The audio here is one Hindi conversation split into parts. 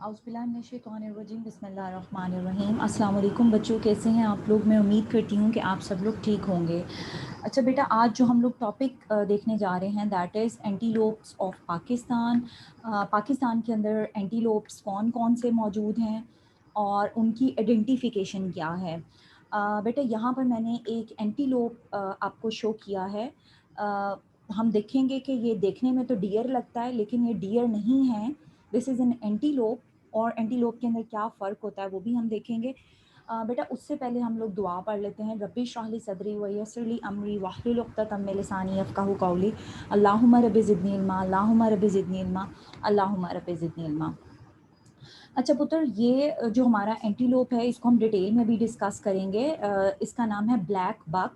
औज़ुबिल्लाहिमिनश्शैतानिर्रजीम बिस्मिल्लाहिर्रहमानिर्रहीम। अस्सलाम वालेकुम बच्चों, कैसे हैं आप लोग? मैं उम्मीद करती हूँ कि आप सब लोग ठीक होंगे। अच्छा बेटा, आज जो हम लोग टॉपिक देखने जा रहे हैं that is antelopes of Pakistan. Pakistan के अंदर एंटीलोप्स कौन कौन से मौजूद हैं और उनकी आइडेंटिफिकेशन क्या है। बेटा यहाँ पर मैंने एक एंटीलोप आपको शो किया है। हम देखेंगे कि ये देखने में तो डियर लगता है लेकिन ये डियर नहीं है। दिस इज़ एन एंटीलोप, और एंटीलोप के अंदर क्या फ़र्क होता है वो भी हम देखेंगे। बेटा उससे पहले हम लोग दुआ पढ़ लेते हैं। रब्बी इश्रह ली सदरी व यस्सिर ली अमरी वाहलुल उक़दतम मिन लिसानी यफ़क़हू क़ौली। अल्लाहुम्मा रब्बि ज़िदनी इल्मा, अल्लाहुम्मा रब्बि ज़िदनी इल्मा, अल्लाहुम्मा रब्बि ज़िदनी इल्मा। अच्छा पुत्र, ये जो हमारा एंटीलोप है इसको हम डिटेल में भी डिस्कस करेंगे। इसका नाम है ब्लैक बक,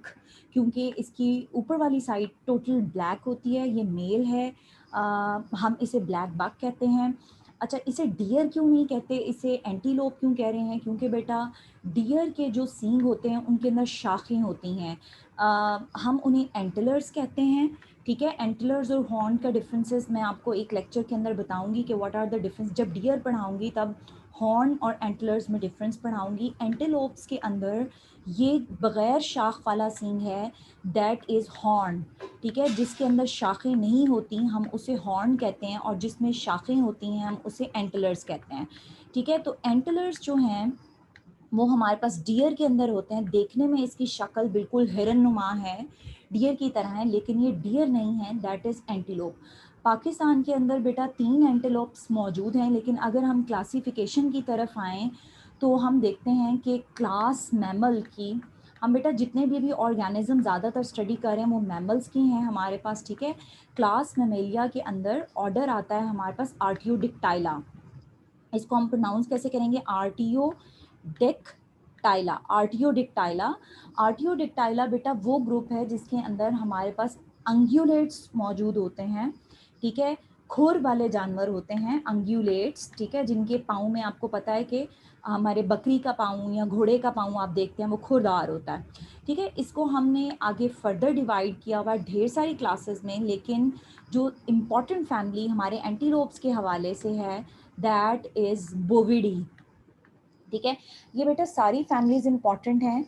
क्योंकि इसकी ऊपर वाली साइड टोटल ब्लैक होती है। ये मेल है। हम इसे ब्लैक बक कहते हैं। अच्छा, इसे डियर क्यों नहीं कहते, इसे एंटीलोप क्यों कह रहे हैं? क्योंकि बेटा डियर के जो सींग होते हैं उनके अंदर शाखें होती हैं। हम उन्हें एंटलर्स कहते हैं। ठीक है, एंटलर्स और हॉर्न का डिफरेंसेस मैं आपको एक लेक्चर के अंदर बताऊंगी कि व्हाट आर द डिफरेंस। जब डियर पढ़ाऊंगी तब हॉर्न और एंटलर्स में डिफरेंस पढ़ाऊंगी। एंटेलोप्स के अंदर ये बग़ैर शाख वाला सींग है, दैट इज़ हॉर्न। ठीक है, जिसके अंदर शाखें नहीं होती हम उसे हॉर्न कहते हैं, और जिसमें शाखें होती हैं हम उसे एंटलर्स कहते हैं। ठीक है, तो एंटलर्स जो हैं वो हमारे पास डियर के अंदर होते हैं। देखने में इसकी शक्ल बिल्कुल हिरन-नुमा है, डियर की तरह है, लेकिन ये डियर नहीं है, दैट इज़ एंटीलोप। पाकिस्तान के अंदर बेटा 3 एंटीलोप्स मौजूद हैं, लेकिन अगर हम क्लासिफिकेशन की तरफ आएँ तो हम देखते हैं कि क्लास मैमल की, हम बेटा जितने भी ऑर्गेनिज्म ज़्यादातर स्टडी कर रहे हैं वो मैमल्स की हैं हमारे पास। ठीक है, क्लास मैमेलिया के अंदर ऑर्डर आता है हमारे पास आर्टियोडिक्टाइला। इसको हम प्रोनाउंस कैसे करेंगे? आर्टियोडिक्टाइला, आर्टियोडिक्टाइला। आर्टियोडिक्टाइला बेटा वो ग्रुप है जिसके अंदर हमारे पास अंग्यूलेट्स मौजूद होते हैं। ठीक है, खुर वाले जानवर होते हैं अंग्यूलेट्स। ठीक है, जिनके पाँव में आपको पता है कि हमारे बकरी का पाँव या घोड़े का पाँव आप देखते हैं वो खुरदार होता है। ठीक है, इसको हमने आगे फर्दर डिवाइड किया हुआ ढेर सारी क्लासेस में, लेकिन जो इम्पॉर्टेंट फैमिली हमारे एंटीलोप्स के हवाले से है दैट इज़ बोविडी। ठीक है, ये बेटा सारी फैमिलीज इंपॉर्टेंट हैं।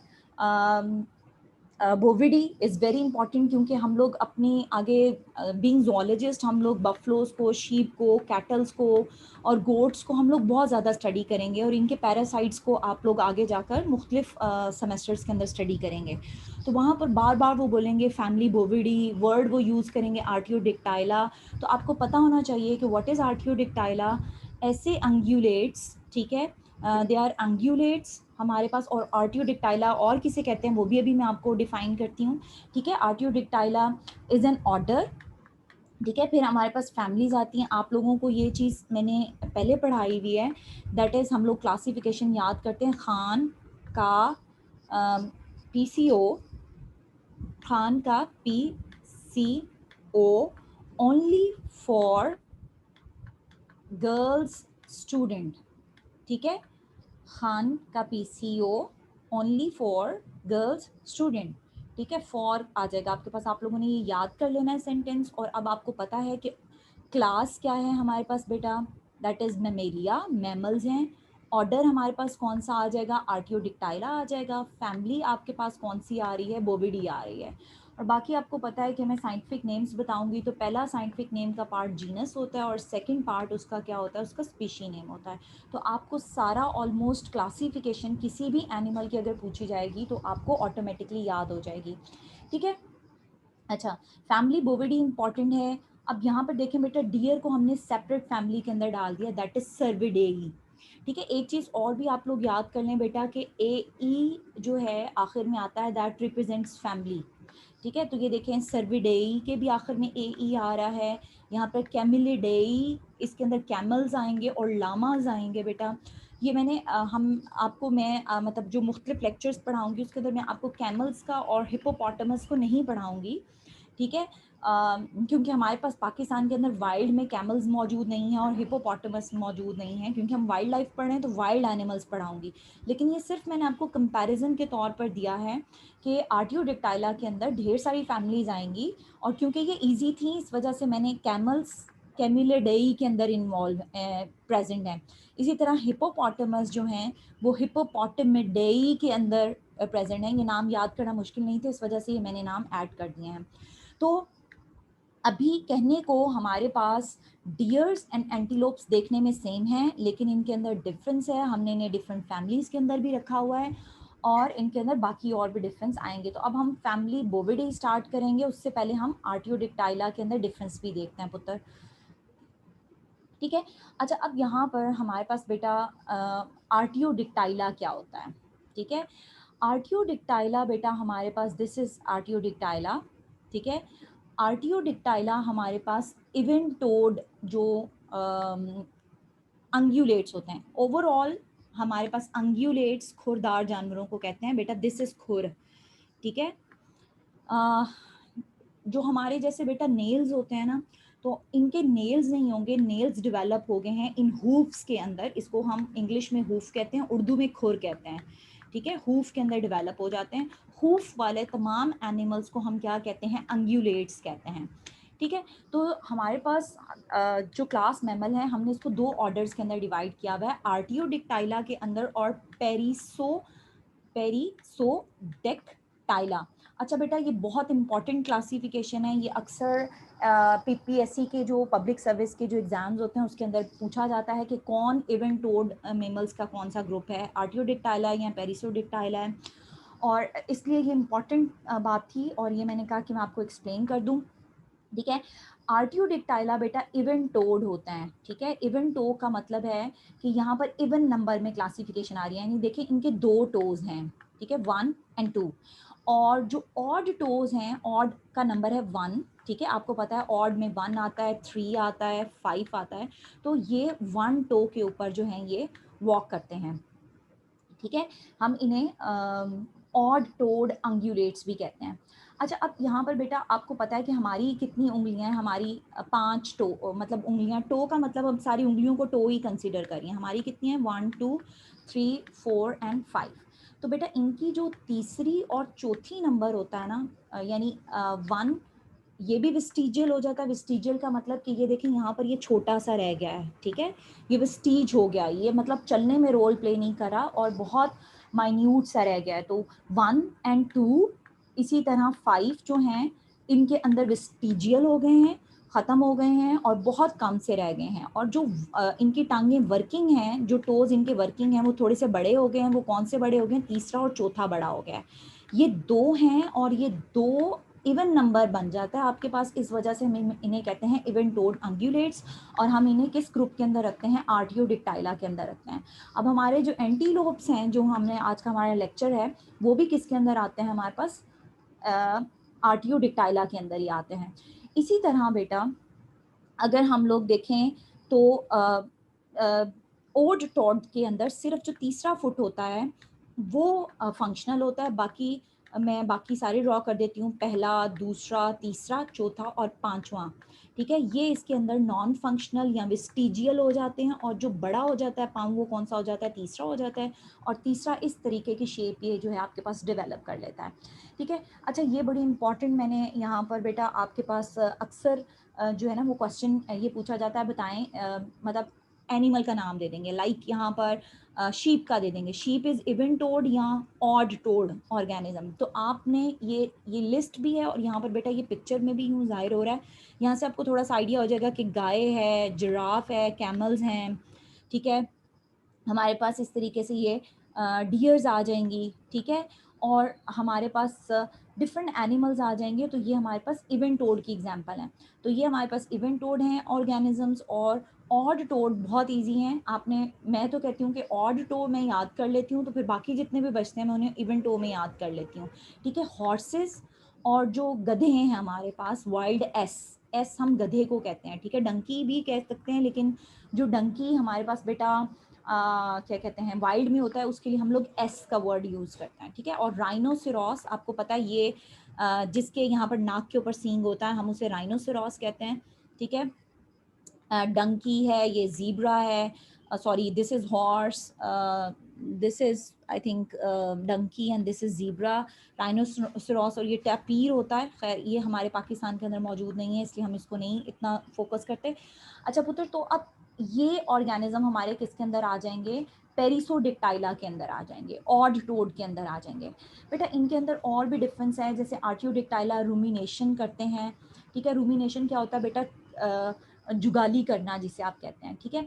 बोविडी इज़ वेरी इंपॉर्टेंट क्योंकि हम लोग अपनी आगे बीइंग जोलॉजिस्ट हम लोग बफलोज को, शीप को, कैटल्स को और गोट्स को हम लोग बहुत ज़्यादा स्टडी करेंगे, और इनके पैरासाइट्स को आप लोग आगे जाकर मुख्तलिफ सेमेस्टर्स के अंदर स्टडी करेंगे। तो वहाँ पर बार बार वो बोलेंगे फैमिली बोविडी, वर्ड वो यूज़ करेंगे आर्टियोडिक्टाइला। तो आपको पता होना चाहिए कि व्हाट इज़ आर्टियोडिक्टाइला। ऐसे अंग्यूलेट्स, ठीक है, दे आर अंग्यूलेट्स हमारे पास। और आर्टियोडिक्टाइला और किसे कहते हैं वो भी अभी मैं आपको डिफाइन करती हूँ। ठीक है, आर्टियोडिक्टाइला इज़ एन ऑर्डर। ठीक है, फिर हमारे पास फैमिलीज आती हैं। आप लोगों को ये चीज़ मैंने पहले पढ़ाई हुई है, दैट इज़ हम लोग क्लासिफिकेशन याद करते हैं। खान का PCO, खान का PCO only for girls student. ठीक है, खान का PCO only for girls student. ठीक है, फॉर आ जाएगा आपके पास, आप लोगों ने ये याद कर लेना है सेंटेंस। और अब आपको पता है कि क्लास क्या है हमारे पास बेटा, दैट इज़ मेमेलिया, मैमल्स हैं। ऑर्डर हमारे पास कौन सा आ जाएगा? आर्टियोडिक्टाइला आ जाएगा। फैमिली आपके पास कौन सी आ रही है? बोविडी आ रही है। और बाकी आपको पता है कि मैं साइंटिफिक नेम्स बताऊंगी, तो पहला साइंटिफिक नेम का पार्ट जीनस होता है और सेकंड पार्ट उसका क्या होता है? उसका स्पीशी नेम होता है। तो आपको सारा ऑलमोस्ट क्लासिफिकेशन किसी भी एनिमल की अगर पूछी जाएगी तो आपको ऑटोमेटिकली याद हो जाएगी। ठीक है, अच्छा, फैमिली बोविडी इंपॉर्टेंट है। अब यहाँ पर देखें बेटा, डियर को हमने सेपरेट फैमिली के अंदर डाल दिया, दैट इज सर्विडेई। ठीक है, एक चीज़ और भी आप लोग याद कर लें बेटा कि AE जो है आखिर में आता है, दैट रिप्रेजेंट्स फैमिली। ठीक है, तो ये देखें सर्विडेई के भी आखिर में AE आ रहा है। यहाँ पर कैमिलिडेई, इसके अंदर कैमल्स आएंगे और लामाज आएंगे बेटा। ये मैंने हम आपको मैं मतलब जो मुख्तलिफ लेक्चर्स पढ़ाऊंगी उसके अंदर मैं आपको कैमल्स का और हिपोपोटामस को नहीं पढ़ाऊंगी। ठीक है, क्योंकि हमारे पास पाकिस्तान के अंदर वाइल्ड में कैमल्स मौजूद नहीं हैं और हिपोपोटामस मौजूद नहीं हैं, क्योंकि हम वाइल्ड लाइफ पढ़ रहे हैं तो वाइल्ड एनिमल्स पढ़ाऊंगी। लेकिन ये सिर्फ मैंने आपको कंपैरिजन के तौर पर दिया है कि आर्टियोडिक्टाइला के अंदर ढेर सारी फैमिलीज आएंगी, और क्योंकि ये ईजी थी इस वजह से मैंने कैमिलिडाई के अंदर इन्वॉल्व प्रेजेंट हैं। इसी तरह हिपोपोटामस जो हैं वो हिपोपोटामिडाई के अंदर प्रेजेंट हैं। ये नाम याद करना मुश्किल नहीं थे, इस वजह से ये मैंने नाम ऐड कर दिए हैं। तो अभी कहने को हमारे पास डियर्स एंड एंटीलोप्स देखने में सेम हैं, लेकिन इनके अंदर डिफरेंस है। हमने इन्हें डिफरेंट फैमिलीज के अंदर भी रखा हुआ है और इनके अंदर बाकी और भी डिफरेंस आएंगे। तो अब हम फैमिली बोविडे स्टार्ट करेंगे, उससे पहले हम आर्टियोडिक्टाइला के अंदर डिफरेंस भी देखते हैं पुत्र। ठीक है, अच्छा अब यहाँ पर हमारे पास बेटा आर्टियोडिक्टाइला क्या होता है। ठीक है, आर्टियोडिक्टाइला बेटा हमारे पास दिस इज आर्टियोडिक्टाइला। ठीक है, आर्टियोडिक्टाइला हमारे पास इवन टोड जो अंग्यूलेट्स होते हैं। ओवरऑल हमारे पास अंग्यूलेट्स खुरदार जानवरों को कहते हैं बेटा, दिस इज खुर। ठीक है, जो हमारे जैसे बेटा नेल्स होते हैं ना, तो इनके नेल्स नहीं होंगे, नेल्स डेवलप हो गए हैं इन हूफ्स के अंदर। इसको हम इंग्लिश में हूफ कहते हैं, उर्दू में खुर कहते हैं। ठीक है, हूफ के अंदर डेवलप हो जाते हैं। हूफ वाले तमाम एनिमल्स को हम क्या कहते हैं, अंग्यूलेट्स कहते हैं। ठीक है, तो हमारे पास जो क्लास मैमल है हमने इसको दो ऑर्डर्स के अंदर डिवाइड किया हुआ है, आर्टियोडिक्टाइला के अंदर और पेरिसोडेक्टाइला। अच्छा बेटा, ये बहुत इंपॉर्टेंट क्लासिफिकेशन है, ये अक्सर पीपीएससी के जो पब्लिक सर्विस के जो एग्जाम्स होते हैं उसके अंदर पूछा जाता है कि कौन इवन टोड मेमल्स का कौन सा ग्रुप है, आर्टियोडिक्टाइला या पेरिसोडिक्टाइला है। और इसलिए ये इंपॉर्टेंट बात थी और ये मैंने कहा कि मैं आपको एक्सप्लेन कर दूं। ठीक है, आर्टियोडिक्टाइला बेटा इवन टोड होता है। ठीक है, इवन टो का मतलब है कि यहाँ पर इवन नंबर में क्लासिफिकेशन आ रही है, यानी देखिए इनके दो टोज हैं। ठीक है, 1 and 2। और जो ऑड टोज हैं, ऑड का नंबर है 1। ठीक है, आपको पता है ऑड में 1 आता है, 3 आता है, 5 आता है, तो ये 1 टो के ऊपर जो है ये वॉक करते हैं। ठीक है, हम इन्हें ऑड टोड अंग्यूलेट्स भी कहते हैं। अच्छा, अब यहाँ पर बेटा आपको पता है कि हमारी कितनी उंगलियां हैं, हमारी 5 टो, मतलब उंगलियां, टो का मतलब हम सारी उंगलियों को टो ही कंसीडर करिए। हमारी कितनी है, 1 2 3 4 and 5। तो बेटा इनकी जो तीसरी और चौथी नंबर होता है ना, यानी 1, ये भी विस्टीजियल हो जाता है। विस्टीजियल का मतलब कि ये देखिए यहाँ पर ये छोटा सा रह गया है। ठीक है, ये विस्टीज हो गया, ये मतलब चलने में रोल प्ले नहीं करा और बहुत माइन्यूट सा रह गया है। तो 1 and 2, इसी तरह 5 जो हैं इनके अंदर विस्टीजियल हो गए हैं, ख़त्म हो गए हैं और बहुत कम से रह गए हैं। और जो इनकी टांगें वर्किंग हैं, जो टोज इनके वर्किंग हैं, वो थोड़े से बड़े हो गए हैं। वो कौन से बड़े हो गए हैं, तीसरा और चौथा बड़ा हो गया है। ये 2 हैं और ये 2 इवन नंबर बन जाता है आपके पास, इस वजह से हम इन्हें कहते हैं इवन टोड अंग्यूलेट्स। और हम इन्हें किस ग्रुप के अंदर रखते हैं, आर्टियोडिक्टाइला के अंदर रखते हैं। अब हमारे जो एंटीलोप्स हैं, जो हमने आज का हमारा लेक्चर है, वो भी किसके अंदर आते हैं, हमारे पास आर्टियोडिक्टाइला के अंदर ही आते हैं। इसी तरह बेटा अगर हम लोग देखें तो ओड टॉड के अंदर सिर्फ जो तीसरा फुट होता है वो फंक्शनल होता है। बाकी मैं बाकी सारे ड्रॉ कर देती हूँ, पहला, दूसरा, तीसरा, चौथा और पांचवा। ठीक है, ये इसके अंदर नॉन फंक्शनल या विस्टीजियल हो जाते हैं। और जो बड़ा हो जाता है पाँव, वो कौन सा हो जाता है, तीसरा हो जाता है। और तीसरा इस तरीके की शेप ये जो है आपके पास डेवलप कर लेता है। ठीक है, अच्छा ये बड़ी इंपॉर्टेंट, मैंने यहाँ पर बेटा आपके पास अक्सर जो है ना वो क्वेश्चन ये पूछा जाता है, बताएं मतलब एनिमल का नाम दे देंगे, लाइक यहाँ पर शीप का दे देंगे, शीप इज इवन टोड या ऑड टोड ऑर्गेनिज्म। तो आपने ये लिस्ट भी है और यहाँ पर बेटा ये पिक्चर में भी यूँ जाहिर हो रहा है। यहाँ से आपको थोड़ा सा आइडिया हो जाएगा कि गाय है, जिराफ है, कैमल्स हैं। ठीक है, हमारे पास इस तरीके से ये डियर्स आ जाएंगी। ठीक है, और हमारे पास डिफरेंट एनिमल्स आ जाएंगे। तो ये हमारे पास इवन टोड की एग्जांपल हैं। तो ये हमारे पास इवन टोड हैं ऑर्गेनिजम्स। और ऑड टोड बहुत इजी हैं, आपने, मैं तो कहती हूँ कि ऑड टो मैं याद कर लेती हूँ तो फिर बाकी जितने भी बचते हैं मैं उन्हें इवन टो में याद कर लेती हूँ। ठीक है, हॉर्सेस और जो गधे हैं हमारे पास, वाइल्ड एस, एस हम गधे को कहते हैं। ठीक है, डंकी भी कह सकते हैं, लेकिन जो डंकी हमारे पास बेटा क्या कहते हैं वाइल्ड में होता है, उसके लिए हम लोग एस का वर्ड यूज़ करते हैं। ठीक है, और राइनोसिरॉस आपको पता है, ये जिसके यहाँ पर नाक के ऊपर सींग होता है, हम उसे राइनोसिरॉस कहते हैं। ठीक है, डंकी है, ये जीब्रा है, sorry this is horse, this is I think donkey and this is zebra, rhinoceros और ये टैपीर होता है। खैर ये हमारे पाकिस्तान के अंदर मौजूद नहीं है, इसलिए हम इसको नहीं इतना फोकस करते। अच्छा पुत्र, तो अब ये ऑर्गेनिज्म हमारे किसके अंदर आ जाएंगे? पेरिसोडिक्टाइला के अंदर आ जाएंगे, ऑड टोड के अंदर आ जाएंगे। बेटा इनके अंदर और भी डिफरेंस है, जैसे आर्टियोडिक्टाइला रूमिनेशन करते हैं। ठीक है, रूमिनेशन क्या होता है बेटा? जुगाली करना जिसे आप कहते हैं। ठीक है,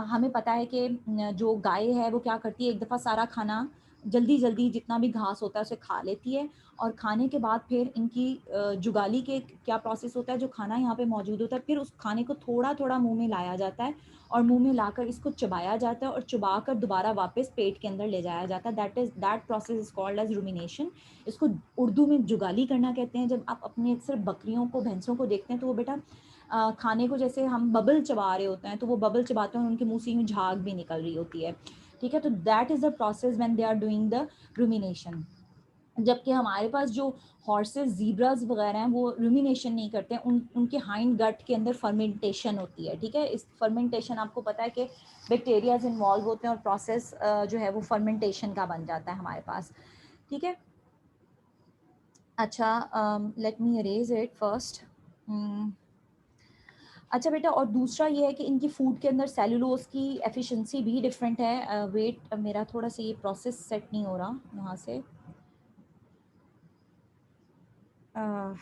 हमें पता है कि जो गाय है वो क्या करती है, एक दफ़ा सारा खाना जल्दी जल्दी जितना भी घास होता है उसे खा लेती है, और खाने के बाद फिर इनकी जुगाली के क्या प्रोसेस होता है, जो खाना यहाँ पे मौजूद होता है फिर उस खाने को थोड़ा थोड़ा मुंह में लाया जाता है, और मुंह में लाकर इसको चबाया जाता है, और चबा कर दोबारा वापस पेट के अंदर ले जाया जाता है। That process is called as rumination. इसको उर्दू में जुगाली करना कहते हैं। जब आप अपने सिर्फ बकरियों को, भैंसों को देखते हैं तो वो बेटा खाने को जैसे हम बबल चबा रहे होते हैं, तो वो बबल चबाते हैं और उनके मुंह से यूँ झाग भी निकल रही होती है। ठीक है, तो that is the process when they are doing the rumination. जबकि हमारे पास जो हॉर्सेस, ज़ीब्रास वगैरह हैं वो रूमिनेशन नहीं करते हैं, उनके हाइंड गट के अंदर फर्मेंटेशन होती है। ठीक है, इस फर्मेंटेशन आपको पता है कि बैक्टीरियाज इन्वॉल्व होते हैं और प्रोसेस जो है वो फर्मेंटेशन का बन जाता है हमारे पास। ठीक है, अच्छा let me arrays it first. अच्छा बेटा, और दूसरा ये है कि इनकी फूड के अंदर सेलुलोज की एफिशिएंसी भी डिफरेंट है। वेट मेरा थोड़ा सा ये प्रोसेस सेट नहीं हो रहा यहाँ से। uh,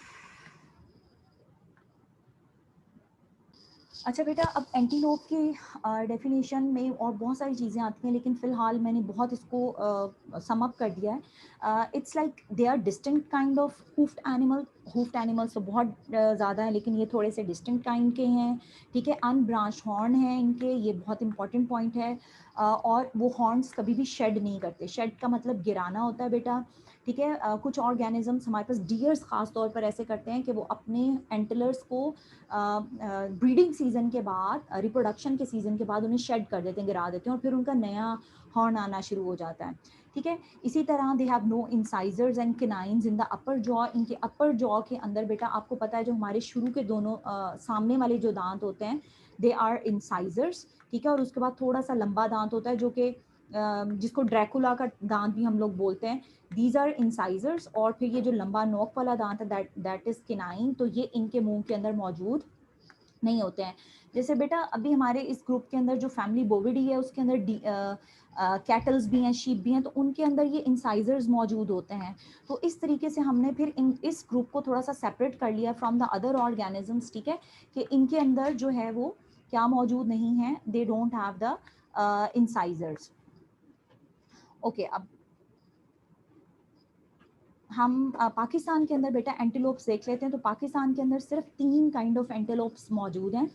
अच्छा बेटा, अब एंटीलोप की डेफिनेशन में और बहुत सारी चीज़ें आती हैं, लेकिन फ़िलहाल मैंने बहुत इसको सम अप कर दिया है। It's like they are distinct kind of hoofed animal. Hoofed animals तो बहुत ज़्यादा है, लेकिन ये थोड़े से डिस्टिंक्ट काइंड के हैं। ठीक है, अनब्रांच हॉर्न हैं इनके, ये बहुत इंपॉर्टेंट पॉइंट है। और वो हॉर्न्स कभी भी शेड नहीं करते। शेड का मतलब गिराना होता है बेटा। ठीक है, कुछ ऑर्गेनिजम्स हमारे पास, डियर्स खास तौर पर ऐसे करते हैं कि वो अपने एंटलर्स को ब्रीडिंग सीजन के बाद, रिप्रोडक्शन के सीजन के बाद उन्हें शेड कर देते हैं, गिरा देते हैं, और फिर उनका नया हॉर्न आना शुरू हो जाता है। ठीक है, इसी तरह they have no incisors and canines in the upper jaw. इनके अपर जॉ के अंदर बेटा आपको पता है जो हमारे शुरू के दोनों सामने वाले जो दांत होते हैं, दे आर इंसाइजर्स। ठीक है, और उसके बाद थोड़ा सा लंबा दांत होता है जो कि जिसको ड्रैकुला का दांत भी हम लोग बोलते हैं। These are incisors. और फिर ये जो लंबा नोक वाला दांत है, दैट इज किनाइन। तो ये इनके मुंह के अंदर मौजूद नहीं होते हैं। जैसे बेटा अभी हमारे इस ग्रुप के अंदर जो फैमिली बोविडी है उसके अंदर कैटल्स भी हैं, शीप भी हैं, तो उनके अंदर ये इंसाइजर्स मौजूद होते हैं। तो इस तरीके से हमने फिर इस ग्रुप को थोड़ा सा सेपरेट कर लिया फ्रॉम द अदर ऑर्गेनिजम्स। ठीक है, कि इनके अंदर जो है वो क्या मौजूद नहीं है, they don't have the incisors. Okay, अब हम पाकिस्तान के अंदर बेटा एंटीलोप्स देख लेते हैं। तो पाकिस्तान के अंदर सिर्फ 3 काइंड ऑफ एंटीलोप्स मौजूद हैं।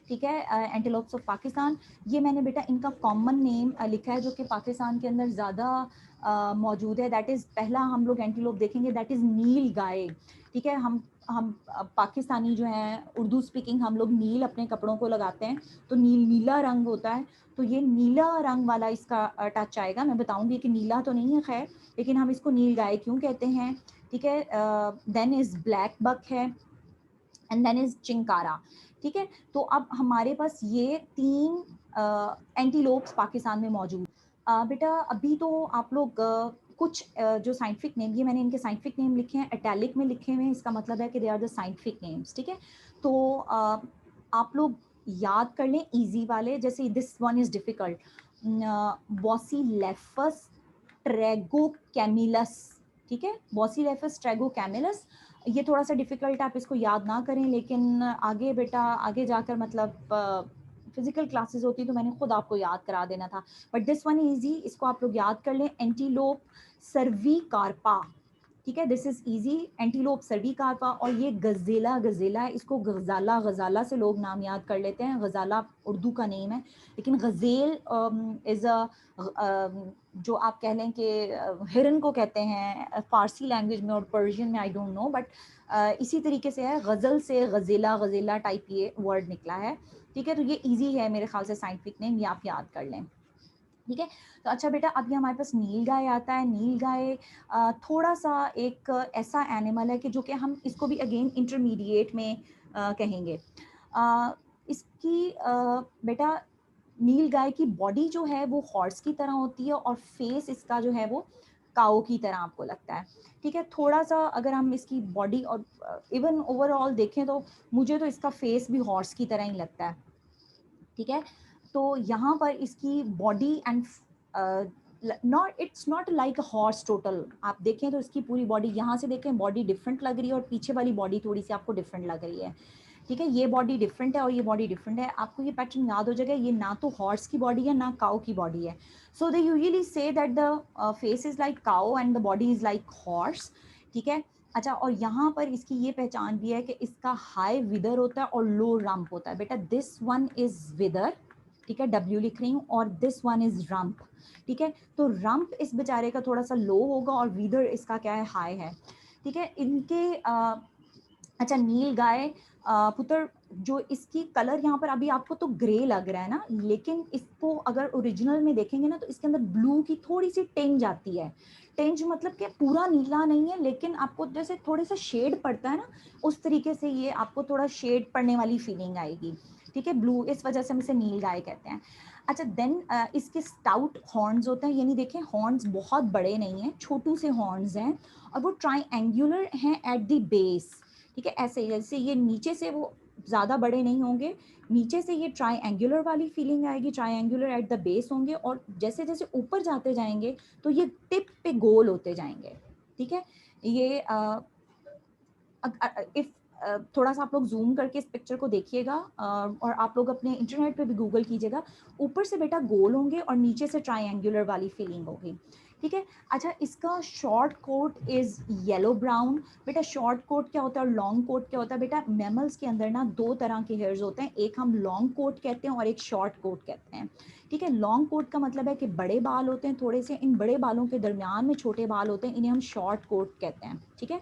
ठीक है, एंटीलोप्स ऑफ पाकिस्तान, ये मैंने बेटा इनका कॉमन नेम लिखा है जो कि पाकिस्तान के अंदर ज़्यादा मौजूद है। दैट इज़, पहला हम लोग एंटीलोप देखेंगे, दैट इज़ नील गाय। ठीक है, हम पाकिस्तानी जो हैं, उर्दू स्पीकिंग, हम लोग नील अपने कपड़ों को लगाते हैं, तो नीला रंग होता है। तो ये नीला रंग वाला इसका टच आएगा। मैं बताऊंगी कि नीला तो नहीं है खैर, लेकिन हम इसको नील गाय क्यों कहते हैं। ठीक है, देन इज ब्लैक बक है, एंड देन इज चिंकारा। ठीक है, तो अब हमारे पास ये 3 एंटीलोप्स पाकिस्तान में मौजूद। बेटा अभी तो आप लोग कुछ जो साइंटिफिक नेम, ये मैंने इनके साइंटिफिक नेम लिखे हैं, इटैलिक में लिखे हुए हैं, इसका मतलब है कि they are the scientific names. ठीक है, तो आप लोग याद कर लें इजी वाले, जैसे दिस वन इज डिफिकल्ट, बॉसीलेफस ट्रेगोकैमिलस। ठीक है, बॉसीलेफस ट्रेगोकैमिलस, ये थोड़ा सा डिफिकल्ट, आप इसको याद ना करें, लेकिन आगे बेटा आगे जाकर मतलब फिजिकल क्लासेस होती तो मैंने खुद आपको याद करा देना था। बट दिस वन इजी, इसको आप लोग याद कर लें, एंटीलोप सर्विकार्पा। ठीक है, दिस इज इजी, एंटीलोप सर्विकार्पा। और ये गजेला, गजेला है, इसको गजाला, गजाला से लोग नाम याद कर लेते हैं, गजाला उर्दू का नेम है, लेकिन गजेल इज अ जो आप कह लें कि हिरन को कहते हैं फारसी लैंग्वेज में और पर्शियन में, आई डोंट नो, बट इसी तरीके से है, गज़ल से गजेला, गजेला टाइप ये वर्ड निकला है। ठीक है, तो ये इजी है मेरे ख्याल से साइंटिफिक नेम, ये आप याद कर लें। ठीक है, तो अच्छा बेटा अभी हमारे पास नील गाय आता है। नील गाय थोड़ा सा एक ऐसा एनिमल है कि जो कि हम इसको भी अगेन इंटरमीडिएट में कहेंगे। इसकी बेटा नील गाय की बॉडी जो है वो हॉर्स की तरह होती है और फेस इसका जो है वो काऊ की तरह आपको लगता है, ठीक है। थोड़ा सा अगर हम इसकी बॉडी और इवन ओवरऑल देखें तो मुझे तो इसका फेस भी हॉर्स की तरह ही लगता है, ठीक है। तो यहाँ पर इसकी body and not, it's not like a horse total, आप देखें तो इसकी पूरी बॉडी, यहाँ से देखें बॉडी डिफरेंट लग रही है और पीछे वाली बॉडी थोड़ी सी आपको डिफरेंट लग रही है, ठीक है। ये बॉडी डिफरेंट है और ये बॉडी डिफरेंट है, आपको ये पैटर्न याद हो जाएगा, ये ना तो हॉर्स की बॉडी है ना काउ की बॉडी है। So they usually say that the face is like cow and the body is like horse, ठीक है। अच्छा, और यहाँ पर इसकी ये पहचान भी है कि इसका हाई विदर होता है और लो रम्प होता है। बेटा दिस वन इज विदर, ठीक है, डब्ल्यू लिख रही हूँ, और दिस वन इज रम्प, ठीक है। तो रम्प इस बेचारे का थोड़ा सा लो होगा और विदर इसका क्या है, हाई है, ठीक है। इनके अच्छा, नील गाय पुत्र जो इसकी कलर यहाँ पर अभी आपको तो ग्रे लग रहा है ना, लेकिन इसको अगर ओरिजिनल में देखेंगे ना तो इसके अंदर ब्लू की थोड़ी सी टेंज आती है। टेंज मतलब कि पूरा नीला नहीं है, लेकिन आपको जैसे थोड़े सा शेड पड़ता है ना, उस तरीके से ये आपको थोड़ा शेड पड़ने वाली फीलिंग आएगी, ठीक है, ब्लू, इस वजह से हम इसे नील गाय कहते हैं। अच्छा, देन इसके स्टाउट हॉर्न्स होते हैं, यानी देखें हॉर्न्स बहुत बड़े नहीं हैं, छोटू से हॉर्न्स हैं और वो ट्राइएंगुलर हैं एट द बेस, ठीक है। ऐसे जैसे ये नीचे से वो ज़्यादा बड़े नहीं होंगे, नीचे से ये ट्राइएंगुलर वाली फीलिंग आएगी, ट्राइएंगुलर एट द बेस होंगे, और जैसे जैसे ऊपर जाते जाएंगे तो ये टिप पे गोल होते जाएंगे, ठीक है। ये इफ थोड़ा सा आप लोग जूम करके इस पिक्चर को देखिएगा और आप लोग अपने इंटरनेट पे भी गूगल कीजिएगा, ऊपर से बेटा गोल होंगे और नीचे से ट्राइएंगुलर वाली फीलिंग होगी, ठीक है। अच्छा, इसका short coat is yellow brown. बेटा शॉर्ट कोट क्या होता है और लॉन्ग कोट क्या होता है? बेटा मैमल्स के अंदर ना दो तरह के हेयर्स होते हैं, एक हम लॉन्ग कोट कहते हैं और एक शॉर्ट कोट कहते हैं, ठीक है। लॉन्ग कोट का मतलब है कि बड़े बाल होते हैं थोड़े से, इन बड़े बालों के दरमियान में छोटे बाल होते हैं, इन्हें हम शॉर्ट कोट कहते हैं, ठीक है।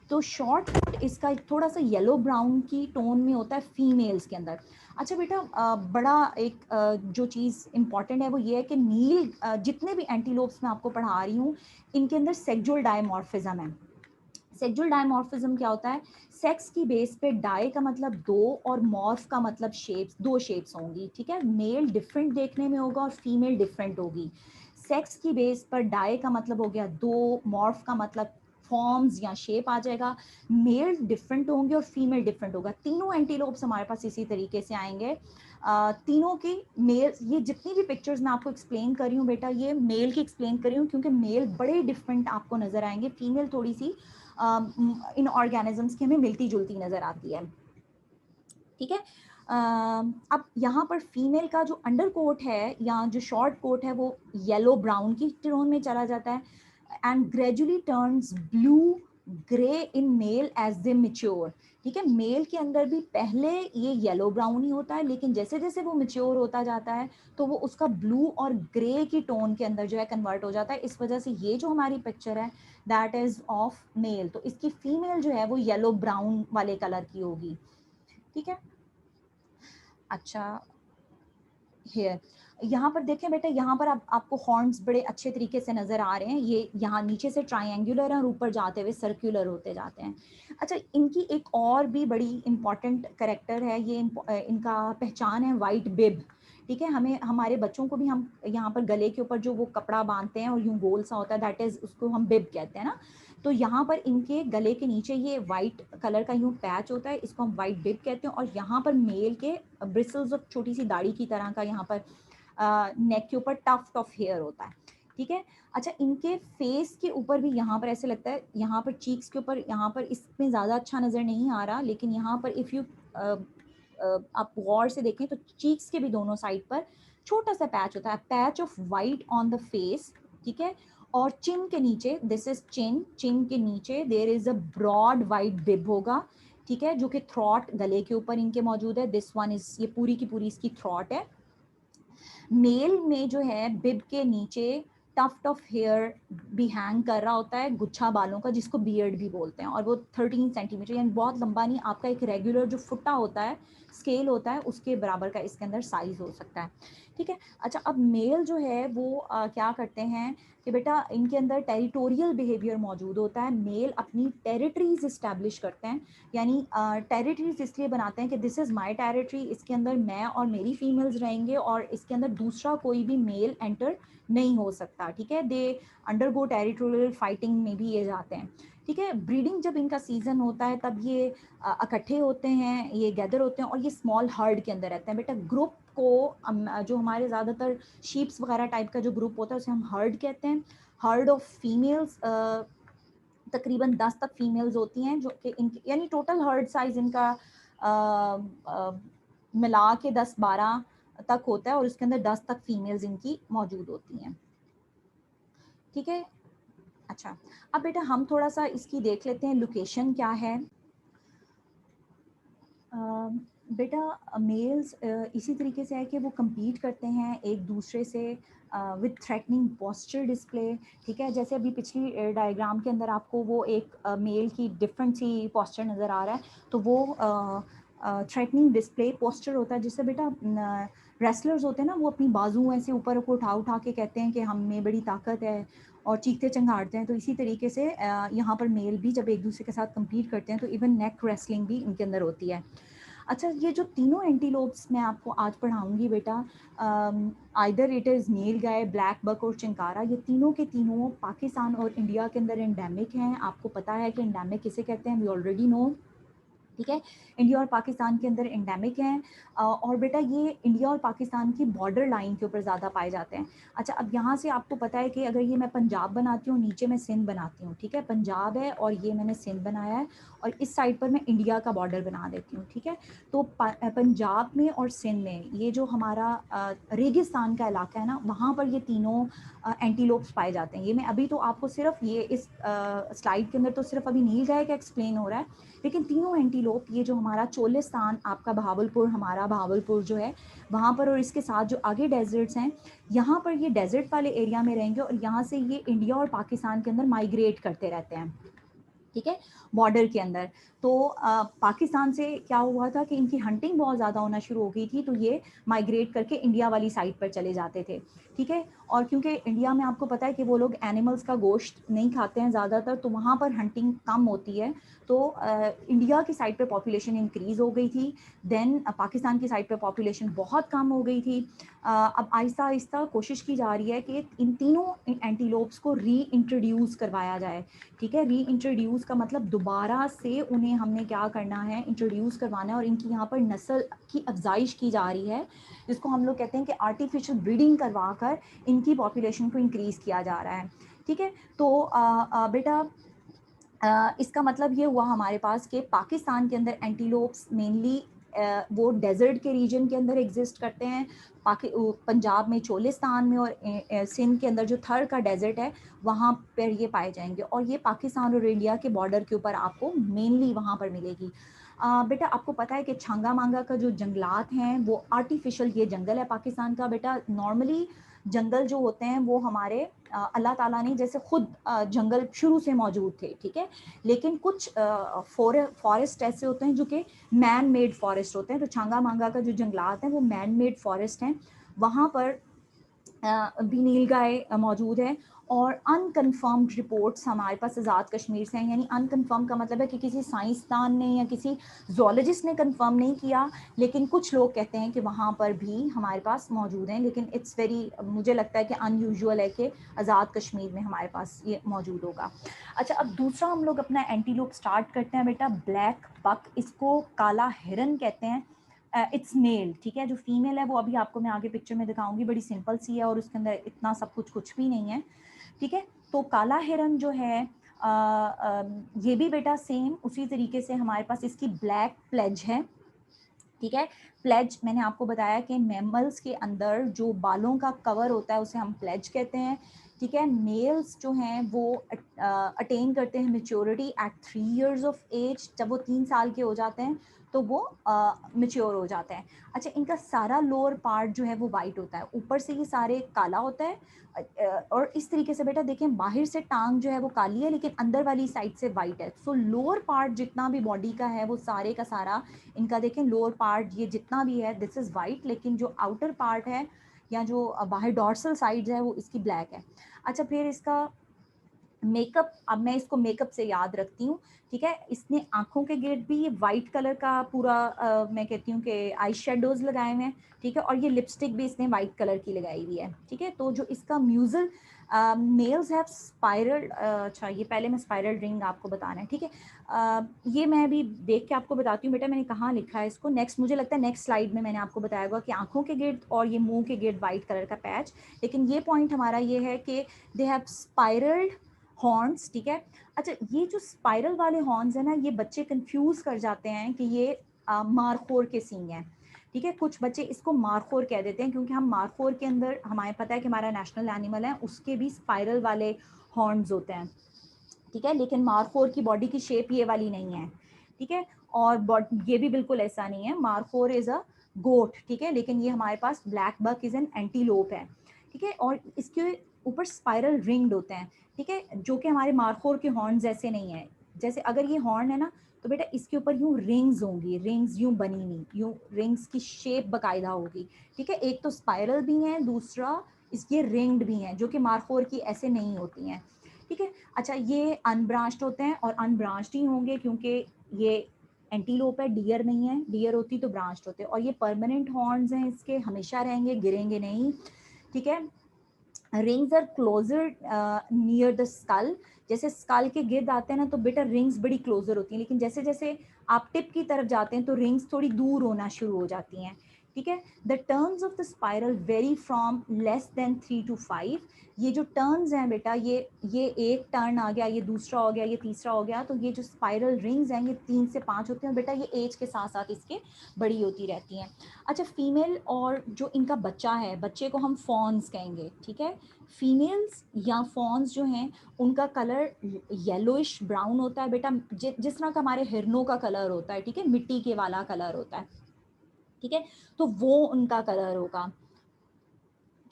तो शॉर्ट कोट इसका थोड़ा सा येलो ब्राउन की टोन में होता है फीमेल्स के अंदर। अच्छा बेटा, बड़ा एक जो चीज़ इंपॉर्टेंट है वो ये है कि नील जितने भी एंटीलोप्स मैं आपको पढ़ा रही हूँ, इनके अंदर सेक्सुअल डायमॉर्फिज्म है। सेक्सुअल डायमॉर्फिज्म क्या होता है? सेक्स की बेस पे डाई का मतलब दो और मॉर्फ का मतलब शेप्स, दो शेप्स होंगी, ठीक है। मेल डिफरेंट देखने में होगा और फीमेल डिफरेंट होगी। सेक्स की बेस पर डाई का मतलब हो गया दो, मॉर्फ का मतलब फॉर्म्स या शेप आ जाएगा। मेल डिफरेंट होंगे और फीमेल डिफरेंट होगा। तीनों एंटीलोप्स हमारे पास इसी तरीके से आएंगे। तीनों की मेल, ये जितनी भी पिक्चर्स मैं आपको एक्सप्लेन कर रही हूँ बेटा, ये मेल की एक्सप्लेन कर रही हूँ क्योंकि मेल बड़े डिफरेंट आपको नजर आएंगे, फीमेल थोड़ी सी इन ऑर्गेनिजम्स की हमें मिलती जुलती नजर आती है, ठीक है। अब यहाँ पर फीमेल का जो अंडर कोट है या जो शॉर्ट कोट है वो येलो ब्राउन की टोन में चला जाता है and gradually turns blue grey in male as they mature, ठीक है। मेल के अंदर भी पहले ये येलो ब्राउन ही होता है, लेकिन जैसे जैसे वो मेच्योर होता जाता है तो वो उसका ब्लू और ग्रे की टोन के अंदर जो है कन्वर्ट हो जाता है। इस वजह से ये जो हमारी पिक्चर है दैट इज ऑफ मेल, तो इसकी फीमेल जो है वो येलो ब्राउन वाले कलर की होगी, ठीक है। अच्छा, हेयर, यहाँ पर देखें बेटा, यहाँ पर आपको हॉर्न्स बड़े अच्छे तरीके से नजर आ रहे हैं, ये यहाँ नीचे से ट्राइएंगुलर हैं और ऊपर जाते हुए सर्कुलर होते जाते हैं। अच्छा, इनकी एक और भी बड़ी इंपॉर्टेंट करेक्टर है, ये इनका पहचान है वाइट बिब, ठीक है। हमें हमारे बच्चों को भी हम यहाँ पर गले के ऊपर जो वो कपड़ा बांधते हैं और यूं गोल सा होता है, दैट इज उसको हम बिब कहते हैं ना। तो यहाँ पर इनके गले के नीचे ये वाइट कलर का यूं पैच होता है, इसको हम वाइट बिब कहते हैं, और यहाँ पर मेल के ब्रिसल्स और छोटी सी दाढ़ी की तरह का यहाँ पर नेक के ऊपर टफ्ट ऑफ हेयर होता है, ठीक है। अच्छा, इनके फेस के ऊपर भी यहाँ पर ऐसे लगता है, यहाँ पर चीक्स के ऊपर, यहाँ पर इसमें ज़्यादा अच्छा नज़र नहीं आ रहा, लेकिन यहाँ पर इफ़ यू आप गौर से देखें तो चीक्स के भी दोनों साइड पर छोटा सा पैच होता है, patch of white on the face, ठीक है। और चिन के नीचे, दिस इज चिन, चिन के नीचे there is a broad white bib होगा, ठीक है, जो कि थ्रॉट गले के ऊपर इनके मौजूद है। दिस वन इज, ये पूरी की पूरी इसकी थ्रॉट है। मेल में जो है बिब के नीचे टफ्ट ऑफ हेयर भी हैंग कर रहा होता है, गुच्छा बालों का, जिसको बियर्ड भी बोलते हैं, और वो 13 सेंटीमीटर, यानी बहुत लंबा नहीं, आपका एक रेगुलर जो फुट्टा होता है, स्केल होता है, उसके बराबर का इसके अंदर साइज हो सकता है। ठीक है। अच्छा, अब मेल जो है वो क्या करते हैं कि बेटा इनके अंदर टेरिटोरियल बिहेवियर मौजूद होता है। मेल अपनी टेरिटरीज इस्टेब्लिश करते हैं, यानी टेरिटरीज इसलिए बनाते हैं कि दिस इज़ माय टेरिटरी, इसके अंदर मैं और मेरी फीमेल्स रहेंगे और इसके अंदर दूसरा कोई भी मेल एंटर नहीं हो सकता। ठीक है, दे अंडरगो टेरिटोरियल फाइटिंग में भी ये जाते हैं। ठीक है, ब्रीडिंग जब इनका सीजन होता है तब ये इकट्ठे होते हैं, ये गैदर होते हैं और ये स्मॉल हर्ड के अंदर रहते हैं। बेटा ग्रुप को जो हमारे ज़्यादातर शीप्स वगैरह टाइप का जो ग्रुप होता है उसे हम हर्ड कहते हैं। हर्ड ऑफ फीमेल्स, तकरीबन 10 तक फीमेल्स होती हैं, जो कि इनकी यानी टोटल हर्ड साइज इनका मिला के 10-12 तक होता है और उसके अंदर 10 तक फीमेल्स इनकी मौजूद होती हैं। ठीक है। अच्छा, अब बेटा हम थोड़ा सा इसकी देख लेते हैं लोकेशन क्या है। बेटा मेल्स इसी तरीके से है कि वो compete करते हैं एक दूसरे से विद थ्रेटनिंग पोस्चर डिस्प्ले। ठीक है, जैसे अभी पिछली डायग्राम के अंदर आपको वो एक मेल की डिफरेंट सी पोस्चर नज़र आ रहा है, तो वो थ्रेटनिंग डिस्प्ले पोस्चर होता है, जिससे बेटा रेसलर्स होते हैं ना, वो अपनी बाजू ऐसे ऊपर को उठा उठा के कहते हैं कि हम में बड़ी ताकत है और चीखते चंगाड़ते हैं। तो इसी तरीके से यहाँ पर मेल भी जब एक दूसरे के साथ compete करते हैं तो इवन नेक रेसलिंग भी इनके अंदर होती है। अच्छा, ये जो तीनों एंटीलोप्स मैं आपको आज पढ़ाऊंगी बेटा, either it is nilgai, black buck और चिंकारा, ये तीनों के तीनों पाकिस्तान और इंडिया के अंदर एंडेमिक हैं। आपको पता है कि एंडेमिक किसे कहते हैं, वी ऑलरेडी नो। ठीक है, इंडिया और पाकिस्तान के अंदर एंडेमिक हैं और बेटा ये इंडिया और पाकिस्तान की बॉर्डर लाइन के ऊपर ज़्यादा पाए जाते हैं। अच्छा, अब यहाँ से आपको पता है कि अगर ये मैं पंजाब बनाती हूँ, नीचे मैं सिंध बनाती हूँ, ठीक है, पंजाब है और ये मैंने सिंध बनाया है और इस साइड पर मैं इंडिया का बॉर्डर बना देती हूँ। ठीक है, तो पंजाब में और सिंध में ये जो हमारा रेगिस्तान का इलाका है ना, वहाँ पर ये तीनों एंटीलोप्स पाए जाते हैं। ये मैं अभी तो आपको सिर्फ ये इस स्लाइड के अंदर तो सिर्फ अभी नीलगाय का एक्सप्लेन हो रहा है, लेकिन तीनों एंटीलोप ये जो हमारा चोलिस्तान, आपका भावलपुर, हमारा भावलपुर जो है वहाँ पर, और इसके साथ जो आगे डेजर्ट्स हैं, यहाँ पर ये डेजर्ट वाले एरिया में रहेंगे और यहाँ से ये इंडिया और पाकिस्तान के अंदर माइग्रेट करते रहते हैं। ठीक है, बॉर्डर के अंदर। तो पाकिस्तान से क्या हुआ था कि इनकी हंटिंग बहुत ज़्यादा होना शुरू हो गई थी, तो ये माइग्रेट करके इंडिया वाली साइड पर चले जाते थे। ठीक है, और क्योंकि इंडिया में आपको पता है कि वो लोग एनिमल्स का गोश्त नहीं खाते हैं ज़्यादातर, तो वहाँ पर हंटिंग कम होती है, तो इंडिया की साइड पे पॉपुलेशन इंक्रीज़ हो गई थी। देन पाकिस्तान की साइड पे पॉपुलेशन बहुत कम हो गई थी। अब आहिस्ता आहिस्ता कोशिश की जा रही है कि इन तीनों एंटीलोप्स को री इंट्रोड्यूस करवाया जाए। ठीक है, री इंट्रोड्यूस का मतलब दोबारा से उन्हें हमने क्या करना है, इंट्रोड्यूस करवाना है और इनकी यहाँ पर नस्ल की अफजाइश की जा रही है, जिसको हम लोग कहते हैं कि आर्टिफिशियल ब्रीडिंग करवा कर इनकी पॉपुलेशन को इंक्रीज़ किया जा रहा है। ठीक है, तो बेटा इसका मतलब ये हुआ हमारे पास कि पाकिस्तान के अंदर एंटीलोप्स मेनली वो डेजर्ट के रीजन के अंदर एग्जिस्ट करते हैं, पंजाब में चोलिस्तान में और सिंध के अंदर जो थर का डेजर्ट है वहाँ पर ये पाए जाएंगे, और ये पाकिस्तान और इंडिया के बॉर्डर के ऊपर आपको मेनली वहाँ पर मिलेगी। बेटा आपको पता है कि छांगा मांगा का जो जंगलात हैं वो आर्टिफिशियल ये जंगल है पाकिस्तान का। बेटा नॉर्मली जंगल जो होते हैं वो हमारे अल्लाह ताला ने जैसे खुद जंगल शुरू से मौजूद थे, ठीक है, लेकिन कुछ फॉरेस्ट ऐसे होते हैं जो कि मैन मेड फॉरेस्ट होते हैं। तो छांगा मांगा का जो जंगलात हैं वो मैन मेड फॉरेस्ट हैं, वहाँ पर भी नीलगाय मौजूद है। और अनकन्फर्म्ड रिपोर्ट्स हमारे पास आज़ाद कश्मीर से हैं, यानी अनकन्फर्म का मतलब है कि किसी साइंसदान ने या किसी जोलॉजिस्ट ने कंफर्म नहीं किया, लेकिन कुछ लोग कहते हैं कि वहाँ पर भी हमारे पास मौजूद हैं, लेकिन इट्स वेरी, मुझे लगता है कि अनयूजुअल है कि आज़ाद कश्मीर में हमारे पास ये मौजूद होगा। अच्छा, अब दूसरा हम लोग अपना एंटीलोप स्टार्ट करते हैं बेटा, ब्लैक बक, इसको काला हिरन कहते हैं। इट्स मेल, ठीक है, जो फीमेल है वो अभी आपको मैं आगे पिक्चर में दिखाऊंगी, बड़ी सिंपल सी है और उसके अंदर इतना सब कुछ भी नहीं है। ठीक है, तो काला हिरन जो है ये भी बेटा सेम उसी तरीके से हमारे पास इसकी ब्लैक प्लेज है। ठीक है, प्लेज मैंने आपको बताया कि मैमल्स के अंदर जो बालों का कवर होता है उसे हम प्लेज कहते हैं। ठीक है, मेल्स जो हैं वो अटेन करते हैं maturity at 3 years of age, जब वो 3 साल के हो जाते हैं तो वो मेच्योर हो जाते हैं। अच्छा, इनका सारा लोअर पार्ट जो है वो वाइट होता है, ऊपर से ये सारे काला होता है और इस तरीके से बेटा देखें, बाहर से टांग जो है वो काली है लेकिन अंदर वाली साइड से वाइट है। सो लोअर पार्ट जितना भी बॉडी का है वो सारे का सारा इनका देखें, लोअर पार्ट ये जितना भी है दिस इज़ वाइट, लेकिन जो आउटर पार्ट है या जो बाहर डॉर्सल साइड्स है वो इसकी ब्लैक है। अच्छा, फिर इसका मेकअप, अब मैं इसको मेकअप से याद रखती हूँ, ठीक है। इसने आंखों के गिर्द भी ये वाइट कलर का पूरा मैं कहती हूँ कि आई शेडोज लगाए हुए हैं, ठीक है, और ये लिपस्टिक भी इसने वाइट कलर की लगाई हुई है, ठीक है। तो जो इसका म्यूजल मेल्स हैव स्पाइरल, अच्छा ये पहले मैं स्पाइरल रिंग आपको बताना है, ठीक है। ये मैं भी देख के आपको बताती हूँ बेटा, मैंने कहाँ लिखा है इसको। नेक्स्ट मुझे लगता है नेक्स्ट स्लाइड में मैंने आपको बताया होगा कि आंखों के गिर्द और ये मुंह के गिर्द वाइट कलर का पैच, लेकिन ये पॉइंट हमारा ये है कि दे हैव स्पाइरल्ड हॉर्न्स, ठीक है। अच्छा, ये जो स्पाइरल वाले हॉर्न्स है ना, ये बच्चे कंफ्यूज कर जाते हैं कि ये मारखोर के सींग हैं, ठीक है। कुछ बच्चे इसको मारखोर कह देते हैं क्योंकि हम मारखोर के अंदर, हमें पता है कि हमारा नेशनल एनिमल है, उसके भी स्पाइरल वाले हॉर्न्स होते हैं, ठीक है। लेकिन मारखोर की बॉडी की शेप ये वाली नहीं है, ठीक है। और ये भी बिल्कुल ऐसा नहीं है, मारखोर इज अ गोट, ठीक है, लेकिन ये हमारे पास black buck is an antelope है, ठीक है। और इसके ऊपर स्पाइरल रिंग्ड होते हैं, ठीक है, जो कि हमारे मारखोर के हॉर्न जैसे नहीं है। जैसे अगर ये हॉर्न है ना, तो बेटा इसके ऊपर यूं रिंग्स होंगी, रिंग्स यूं बनी हुई, यूं रिंग्स की शेप बकायदा होगी, ठीक है। एक तो स्पाइरल भी है, दूसरा इसके रिंग्ड भी हैं, जो कि मारखोर की ऐसे नहीं होती हैं, ठीक है। अच्छा, ये अनब्रांच्ड होते हैं, और अनब्रांच्ड ही होंगे क्योंकि ये एंटीलोप है, डियर नहीं है, डियर होती तो ब्रांच्ड होते। और ये परमानेंट हॉर्न्स हैं इसके, हमेशा रहेंगे, गिरेंगे नहीं, ठीक है। Rings are closer near the skull, जैसे स्कल के गिर्द आते हैं ना, तो बेटा रिंग्स बड़ी क्लोजर होती हैं, लेकिन जैसे जैसे आप टिप की तरफ जाते हैं तो रिंग्स थोड़ी दूर होना शुरू हो जाती हैं, ठीक है। The turns of the spiral very from less than 3 to 5। ये जो टर्न्स हैं बेटा, ये एक टर्न आ गया, ये दूसरा हो गया, ये तीसरा हो गया, तो ये जो स्पाइरल रिंग्स हैं ये 3 से 5 होती हैं, और बेटा ये एज के साथ साथ इसके बड़ी होती रहती हैं। अच्छा, फीमेल और जो इनका बच्चा है, बच्चे को हम फॉन्स कहेंगे, ठीक है। फीमेल्स या फॉन्स जो हैं उनका कलर येलोइश ब्राउन होता है बेटा, जिस तरह का हमारे हिरनों का कलर होता है, ठीक है, मिट्टी के वाला कलर होता है, ठीक है, तो वो उनका कलर होगा।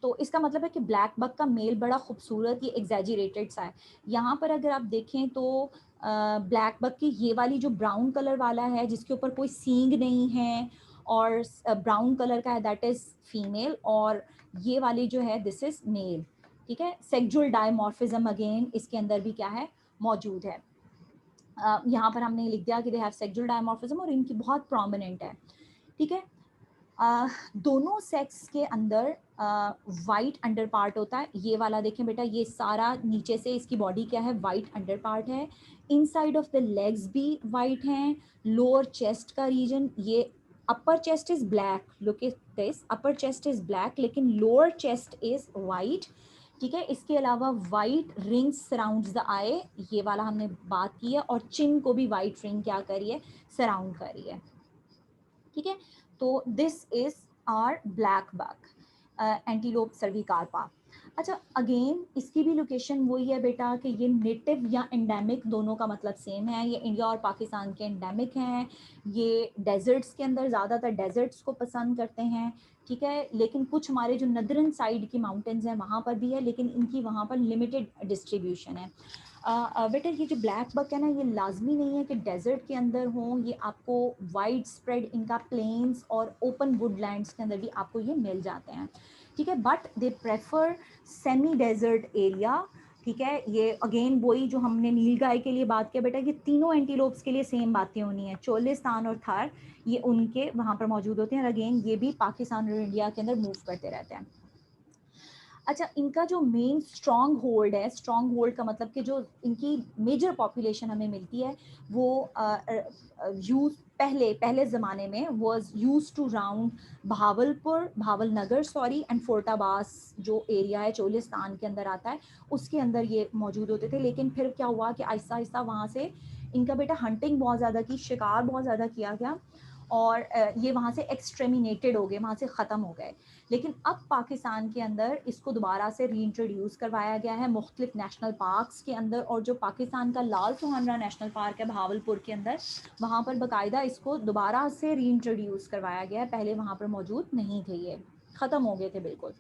तो इसका मतलब है कि ब्लैक बक का मेल बड़ा खूबसूरत, ये एग्जैजरेटेड सा है। यहाँ पर अगर आप देखें तो ब्लैक बक की ये वाली जो ब्राउन कलर वाला है, जिसके ऊपर कोई सींग नहीं है और ब्राउन कलर का है, दैट इज फीमेल, और ये वाली जो है दिस इज मेल, ठीक है। सेक्सुअल डायमॉर्फिज्म अगेन इसके अंदर भी क्या है, मौजूद है। यहाँ पर हमने लिख दिया कि दे हैव सेक्सुअल डायमॉर्फिज्म, और इनकी बहुत प्रोमिनेंट है, ठीक है। दोनों सेक्स के अंदर वाइट अंडर पार्ट होता है, ये वाला देखें बेटा, ये सारा नीचे से इसकी बॉडी क्या है, वाइट अंडर पार्ट है। इनसाइड ऑफ द लेग्स भी वाइट हैं। लोअर चेस्ट का रीजन, ये अपर chest is black, look at this, upper chest is black लेकिन लोअर चेस्ट इज वाइट, ठीक है। इसके अलावा वाइट रिंग्स सराउंड्स द आई, ये वाला हमने बात की है, और चिन को भी वाइट रिंग क्या करी है, सराउंड करी है, ठीक है। तो this is our black buck, antelope cervicapra. अच्छा, अगेन इसकी भी लोकेशन वही है बेटा कि ये नेटिव या एंडेमिक, दोनों का मतलब सेम है। ये इंडिया और पाकिस्तान के एंडेमिक हैं। ये डेजर्ट्स के अंदर ज़्यादातर डेजर्ट्स को पसंद करते हैं, ठीक है, लेकिन कुछ हमारे जो नदरन साइड की माउंटेन्स हैं वहाँ पर भी है, लेकिन इनकी वहाँ पर लिमिटेड डिस्ट्रीब्यूशन है। बेटा ये जो ब्लैक बक है ना, ये लाजमी नहीं है कि डेजर्ट के अंदर हो, ये आपको वाइड स्प्रेड इनका प्लेन्स और ओपन वुडलैंड्स के अंदर भी आपको ये मिल जाते हैं, ठीक है। But they prefer semi desert area, ठीक है। ये अगेन वही जो हमने नीलगाय के लिए बात किया बेटा, ये तीनों एंटीलोप्स के लिए सेम बातें होनी है, चोलिस्तान और थार ये उनके वहाँ पर मौजूद होते हैं, और अगेन ये भी पाकिस्तान और इंडिया के अंदर मूव करते रहते हैं। अच्छा, इनका जो मेन स्ट्रॉन्ग होल्ड है, स्ट्रॉन्ग होल्ड का मतलब कि जो इनकी मेजर पॉपुलेशन हमें मिलती है वो यूज पहले पहले ज़माने में was use to round Bhavalnagar sorry and फोर्टाबास, जो एरिया है चोलिस्तान के अंदर आता है, उसके अंदर ये मौजूद होते थे। लेकिन फिर क्या हुआ कि आहिस्ता आहिस्ता वहाँ से इनका बेटा हंटिंग बहुत ज़्यादा की, शिकार बहुत ज़्यादा किया गया, और ये वहाँ से एक्सट्रेमिनेटेड हो गए, वहाँ से ख़त्म हो गए। लेकिन अब पाकिस्तान के अंदर इसको दोबारा से रीइंट्रोड्यूस करवाया गया है मुख्तलिफ नेशनल पार्क्स के अंदर, और जो पाकिस्तान का लाल सुहानरा नेशनल पार्क है भावलपुर के अंदर, वहाँ पर बाकायदा इसको दोबारा से रीइंट्रोड्यूस करवाया गया है। पहले वहाँ पर मौजूद नहीं थे, ये ख़त्म हो गए थे बिल्कुल।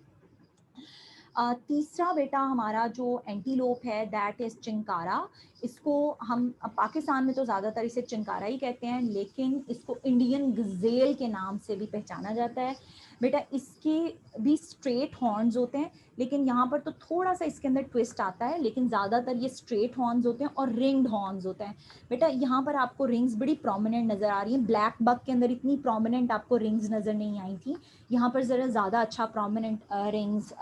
तीसरा बेटा हमारा जो एंटीलोप है दैट इज चिंकारा। इसको हम पाकिस्तान में तो ज़्यादातर इसे चिंकारा ही कहते हैं, लेकिन इसको इंडियन गजेल के नाम से भी पहचाना जाता है। बेटा इसके भी स्ट्रेट हॉर्न्स होते हैं, लेकिन यहाँ पर तो थोड़ा सा इसके अंदर ट्विस्ट आता है, लेकिन ज़्यादातर ये स्ट्रेट हॉर्न्स होते हैं और रिंग्ड हॉर्न्स होते हैं। बेटा यहाँ पर आपको रिंग्स बड़ी प्रोमिनेंट नज़र आ रही हैं। ब्लैक बक के अंदर इतनी प्रोमिनेंट आपको रिंग्स नज़र नहीं आई थी, यहाँ पर ज़रा ज़्यादा अच्छा प्रोमिनेंट रिंग्स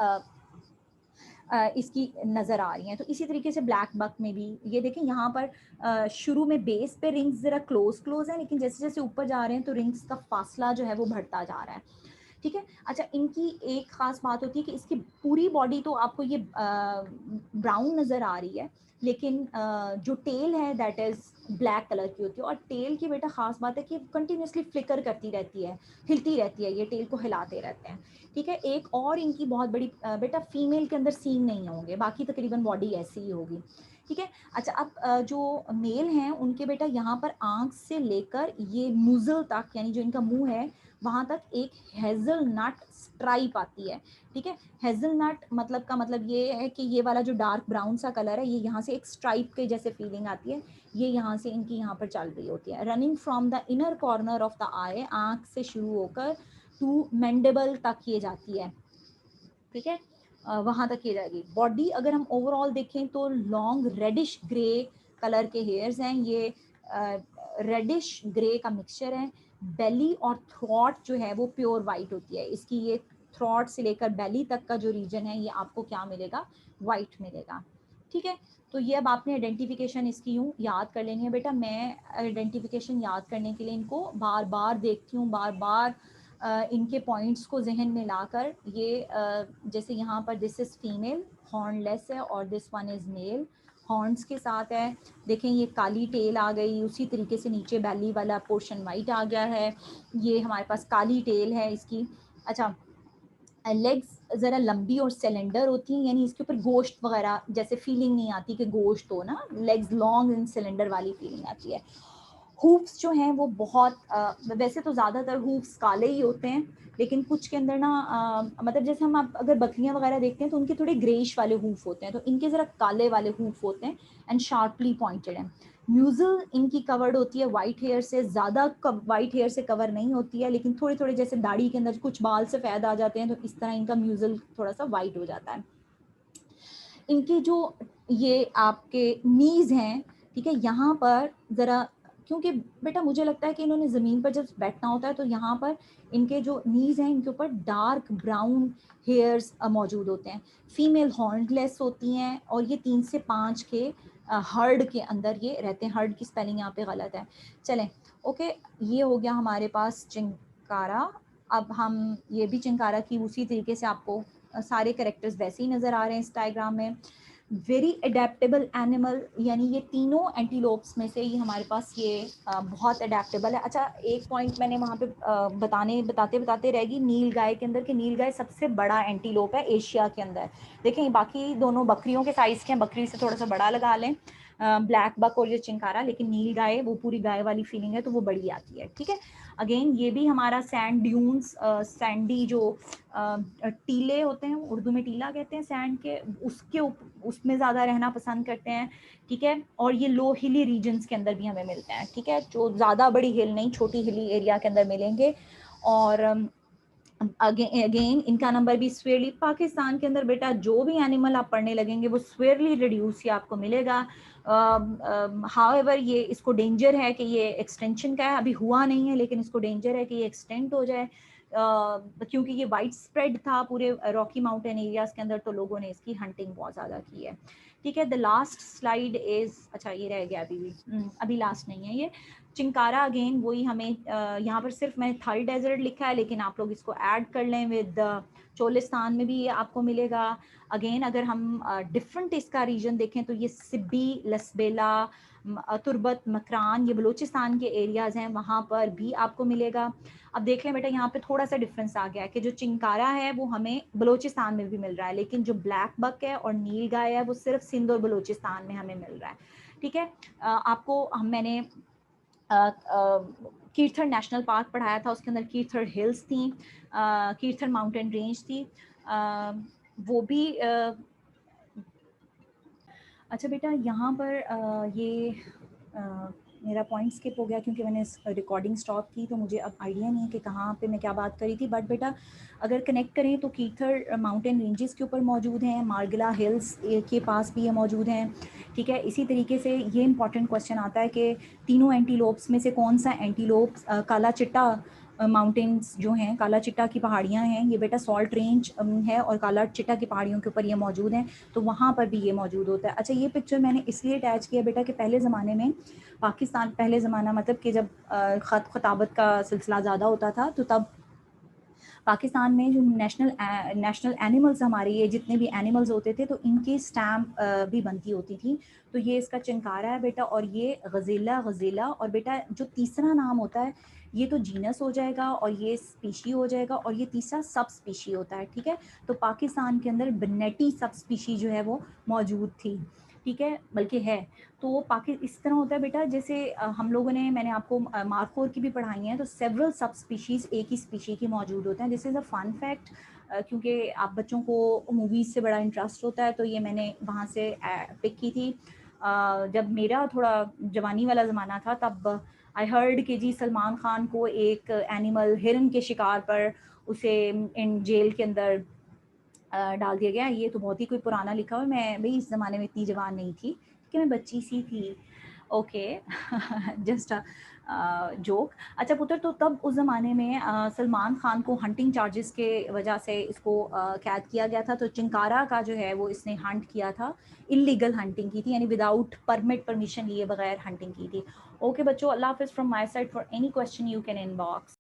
इसकी नज़र आ रही हैं। तो इसी तरीके से ब्लैक बक में भी ये देखें, यहाँ पर शुरू में बेस पे रिंग्स ज़रा क्लोज हैं, लेकिन जैसे जैसे ऊपर जा रहे हैं तो रिंग्स का फासला जो है वो बढ़ता जा रहा है। ठीक है। अच्छा, इनकी एक ख़ास बात होती है कि इसकी पूरी बॉडी तो आपको ये ब्राउन नज़र आ रही है, लेकिन जो टेल है दैट इज़ ब्लैक कलर की होती है। और टेल की बेटा ख़ास बात है कि कंटिन्यूसली फ्लिकर करती रहती है, हिलती रहती है, ये टेल को हिलाते रहते हैं। ठीक है। एक और इनकी बहुत बड़ी बेटा फीमेल के अंदर सींग नहीं होंगे, बाकी तकरीबन बॉडी ऐसी ही होगी। ठीक है। अच्छा, अब जो मेल हैं उनके बेटा यहाँ पर आँख से लेकर ये मुज़ल तक, यानी जो इनका मुंह है वहाँ तक एक हेज़लनट स्ट्राइप आती है। ठीक है। हेज़लनट मतलब का मतलब ये है कि ये वाला जो डार्क ब्राउन सा कलर है, ये यहाँ से एक स्ट्राइप के जैसे फीलिंग आती है, ये यहाँ से इनकी यहाँ पर चल रही होती है। Running from the inner corner of the eye, आँख से शुरू होकर टू मैंडेबल तक ये जाती है। ठीक है। वहाँ तक ये जाएगी। बॉडी अगर हम ओवरऑल देखें तो लॉन्ग रेडिश ग्रे कलर के हेयर्स हैं, ये रेडिश ग्रे का मिक्सचर है। बेली और थ्रॉट जो है वो प्योर वाइट होती है इसकी। ये थ्रॉट से लेकर बेली तक का जो रीजन है ये आपको क्या मिलेगा, वाइट मिलेगा। ठीक है। तो ये अब आपने आइडेंटिफिकेशन इसकी यूँ याद कर लेनी है बेटा। मैं आइडेंटिफिकेशन याद करने के लिए इनको बार बार देखती हूँ, बार बार इनके पॉइंट्स को जहन में लाकर। ये जैसे यहाँ पर दिस इज़ फीमेल, हॉर्नलेस है, और this one is male, horns के साथ है। देखें ये काली टेल आ गई, उसी तरीके से नीचे बैली वाला पोर्शन वाइट आ गया है। ये हमारे पास काली टेल है इसकी। अच्छा, लेग्स ज़रा लंबी और सिलेंडर होती हैं, यानी इसके ऊपर गोश्त वगैरह जैसे फीलिंग नहीं आती कि गोश्त हो ना, लेग्स लॉन्ग एंड सिलेंडर वाली फीलिंग आती है। हूफ्स जो हैं वो बहुत वैसे तो ज़्यादातर हूफ्स काले ही होते हैं, लेकिन कुछ के अंदर ना मतलब जैसे हम आप अगर बकरियां वगैरह देखते हैं तो उनके थोड़े ग्रेइश वाले हूफ होते हैं, तो इनके ज़रा काले वाले हूफ होते हैं एंड शार्पली पॉइंटेड हैं। म्यूज़ल इनकी कवर्ड होती है वाइट हेयर से, ज़्यादा वाइट हेयर से कवर नहीं होती है, लेकिन थोड़े थोड़े जैसे दाढ़ी के अंदर कुछ बाल सफ़ेद आ जाते हैं तो इस तरह इनका म्यूज़ल थोड़ा सा वाइट हो जाता है। इनकी जो ये आपके नीज़ हैं, ठीक है, यहाँ पर ज़रा, क्योंकि बेटा मुझे लगता है कि इन्होंने ज़मीन पर जब बैठना होता है तो यहाँ पर इनके जो नीज़ हैं इनके ऊपर डार्क ब्राउन हेयर्स मौजूद होते हैं। फीमेल हॉर्नलेस होती हैं और ये 3 से 5 के हर्ड के अंदर ये रहते हैं। हर्ड की स्पेलिंग यहाँ पे गलत है। चलें, ओके, ये हो गया हमारे पास चिंकारा। अब हम ये भी चिंकारा की उसी तरीके से आपको सारे करेक्टर्स वैसे ही नज़र आ रहे हैं इस डायग्राम में। वेरी अडेप्टेबल एनिमल, यानी ये तीनों एंटीलोप्स में से ये हमारे पास ये बहुत अडेप्टेबल है। अच्छा, एक पॉइंट मैंने वहाँ पे बताते बताते रहेगी नील गाय के अंदर, कि नील गाय सबसे बड़ा एंटीलोप है एशिया के अंदर। देखें बाकी दोनों बकरियों के साइज़ के हैं, बकरी से थोड़ा सा बड़ा लगा लें ब्लैक बक और ये चिंकारा, लेकिन नील गाय वो पूरी गाय वाली फीलिंग है तो वो बड़ी आती है। ठीक है। अगेन ये भी हमारा सैंड ड्यून्स, सैंडी जो टीले होते हैं, उर्दू में टीला कहते हैं सैंड के, उसके उसमें ज़्यादा रहना पसंद करते हैं। ठीक है। और ये लो हिली रीजन्स के अंदर भी हमें मिलते हैं। ठीक है, जो ज़्यादा बड़ी हिल नहीं, छोटी हिली एरिया के अंदर मिलेंगे। और अगेन इनका नंबर भी स्वेयरली, पाकिस्तान के अंदर बेटा जो भी एनिमल आप पढ़ने लगेंगे वो स्वेयरली रिड्यूस ही आपको मिलेगा। हाउएवर ये इसको डेंजर है कि ये एक्सटेंशन का है, अभी हुआ नहीं है, लेकिन इसको डेंजर है कि ये एक्सटेंड हो जाए, क्योंकि ये वाइड स्प्रेड था पूरे रॉकी माउंटेन एरियाज के अंदर, तो लोगों ने इसकी हंटिंग बहुत ज़्यादा की है। ठीक है। द लास्ट स्लाइड इज़, अच्छा ये रह गया अभी लास्ट नहीं है ये। चिंकारा अगेन वही हमें यहाँ पर सिर्फ मैंने थाई डेजर्ट लिखा है, लेकिन आप लोग इसको ऐड कर लें विद चोलिस्तान में भी ये आपको मिलेगा। अगेन अगर हम डिफरेंट इसका रीजन देखें तो ये सिब्बी, लसबेला, तुर्बत, मकरान, ये बलूचिस्तान के एरियाज़ हैं, वहाँ पर भी आपको मिलेगा। अब देख लें बेटा यहाँ पे थोड़ा सा डिफरेंस आ गया है कि जो चिंकारा है वो हमें बलूचिस्तान में भी मिल रहा है, लेकिन जो ब्लैक बक है और नील गाय है वो सिर्फ सिंध और बलूचिस्तान में हमें मिल रहा है। ठीक है। आपको मैंने कीर्थर नेशनल पार्क पढ़ाया था, उसके अंदर कीर्थर हिल्स थी, कीर्थर माउंटेन रेंज थी, वो भी अच्छा बेटा यहाँ पर ये मेरा पॉइंट स्किप हो गया क्योंकि मैंने रिकॉर्डिंग स्टॉप की, तो मुझे अब आइडिया नहीं है कि कहाँ पे मैं क्या बात करी थी। बट बेटा अगर कनेक्ट करें तो कीथर माउंटेन रेंजेस के ऊपर मौजूद हैं, मार्गिला हिल्स के पास भी ये मौजूद हैं, ठीक है। इसी तरीके से ये इंपॉर्टेंट क्वेश्चन आता है कि तीनों एंटीलोप्स में से कौन सा एंटीलोप काला चिट्टा माउंटेन्स जो हैं, काला चिट्टा की पहाड़ियाँ हैं, ये बेटा सॉल्ट रेंज है और काला चिट्टा की पहाड़ियों के ऊपर ये मौजूद हैं, तो वहाँ पर भी ये मौजूद होता है। अच्छा ये पिक्चर मैंने इसलिए अटैच किया बेटा कि पहले ज़माने में पाकिस्तान, पहले ज़माना मतलब कि जब ख़त ख़ताबत का सिलसिला ज़्यादा होता था, तो तब पाकिस्तान में जो नेशनल एनिमल्स हमारे, ये जितने भी एनिमल्स होते थे, तो इनकी स्टैम्प भी बनती होती थी। तो ये इसका चिंकारा है बेटा, और ये गज़ेला, और बेटा जो तीसरा नाम होता है ये तो जीनस हो जाएगा, और ये स्पीशी हो जाएगा, और ये तीसरा सब स्पीशी होता है, ठीक है। तो पाकिस्तान के अंदर बन्नेटी सब स्पीशी जो है वो मौजूद थी, ठीक है, बल्कि है। तो पाकि इस तरह होता है बेटा, जैसे हम लोगों ने, मैंने आपको मार्कोर की भी पढ़ाई है, तो सेवरल सब स्पीशीज़ एक ही स्पीशी की मौजूद होते हैं। This is a fun fact, क्योंकि आप बच्चों को मूवीज़ से बड़ा इंटरेस्ट होता है, तो ये मैंने वहाँ से पिक की थी। जब मेरा थोड़ा जवानी वाला ज़माना था, तब आई हर्ड कि जी सलमान खान को एक एनिमल हिरन के शिकार पर उसे इन जेल के अंदर डाल दिया गया। ये तो बहुत ही कोई पुराना लिखा हुआ है, मैं भाई इस ज़माने में इतनी जवान नहीं थी कि मैं बच्ची सी थी, ओके। Just joke. अच्छा पुत्र, तो तब उस ज़माने में सलमान खान को हंटिंग चार्जेस के वजह से इसको कैद किया गया था। तो चिंकारा का जो है वो इसने हंट किया था, इलीगल हंटिंग की थी, यानी विदाउट परमिशन लिए बगैर हंटिंग की थी। ओके बच्चों, अल्लाह हाफिज़ from my side. For any question you can inbox.